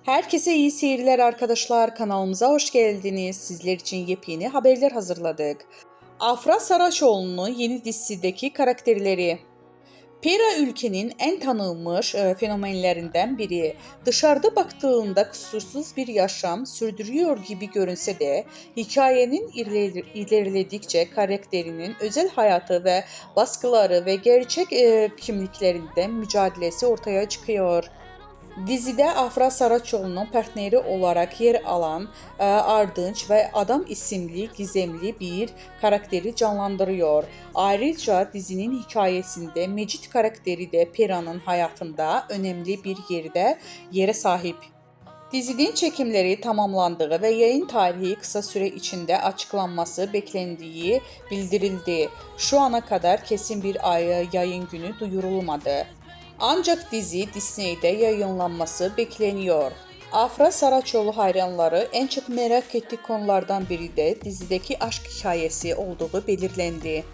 Herkese iyi seyirler arkadaşlar. Kanalımıza hoş geldiniz. Sizler için yepyeni haberler hazırladık. Afra Saraçoğlu'nun yeni dizisindeki karakterleri. Pera ülkenin en tanınmış fenomenlerinden biri. Dışarıda baktığında kusursuz bir yaşam sürdürüyor gibi görünse de hikayenin ilerledikçe karakterinin özel hayatı ve baskıları ve gerçek kimliklerinden mücadelesi ortaya çıkıyor. Dizide Afra Saraçoğlu'nun partneri olarak yer alan Ardınç ve Adam isimli gizemli bir karakteri canlandırıyor. Ayrıca dizinin hikayesinde Mecit karakteri de Pera'nın hayatında önemli bir yere sahip. Dizinin çekimleri tamamlandığı ve yayın tarihi kısa süre içinde açıklanması beklendiği bildirildi. Şu ana kadar kesin bir yayın günü duyurulmadı. Ancak dizi Disney'de yayınlanması bekleniyor. Afra Saraçoğlu hayranları en çok merak ettiği konulardan biri de dizideki aşk hikayesi olduğu belirlendi.